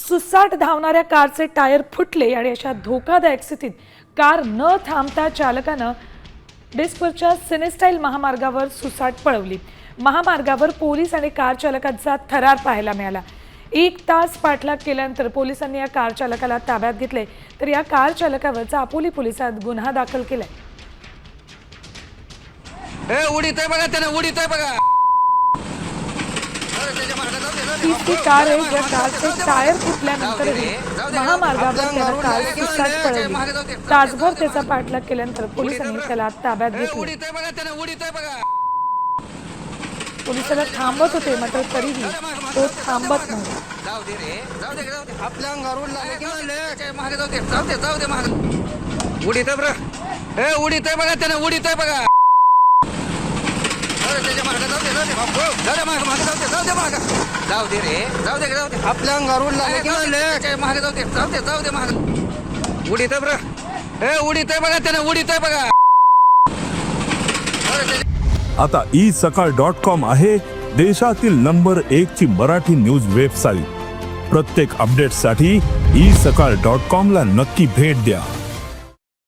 सुसाट धावणाऱ्या कारचे टायर फुटले आणि अशा धोकादायक स्थितीत कार न थांबता चालकानं डिस्पूरच्या सिनेस्टाईल महामार्गावर सुसाट पळवली। महामार्गावर पोलीस आणि कार चालकांचा थरार पाहायला मिळाला। 1 तास पाठलाग केल्यानंतर पोलिसांनी या कार चालकाला ताब्यात घेतले, तर या कार चालकावर चापोली पोलिसात गुन्हा दाखल केलाय। तीसरी कार आहे ज्या कारचे टायर फुटल्यानंतरही महामार्गावर त्यानं कार सुसाट पळवली। तासभर त्याचा पाठलाग केल्यानंतर पोलिसांनी त्याला ताब्यात घेतले। पोलिसाला थांबत होते, मात्र तरीही तो थांबत नव्हता। आता isakal.com आहे देशातील नंबर 1 ची मराठी न्यूज वेबसाईट। प्रत्येक अपडेटसाठी isakal.com ला नक्की भेट द्या।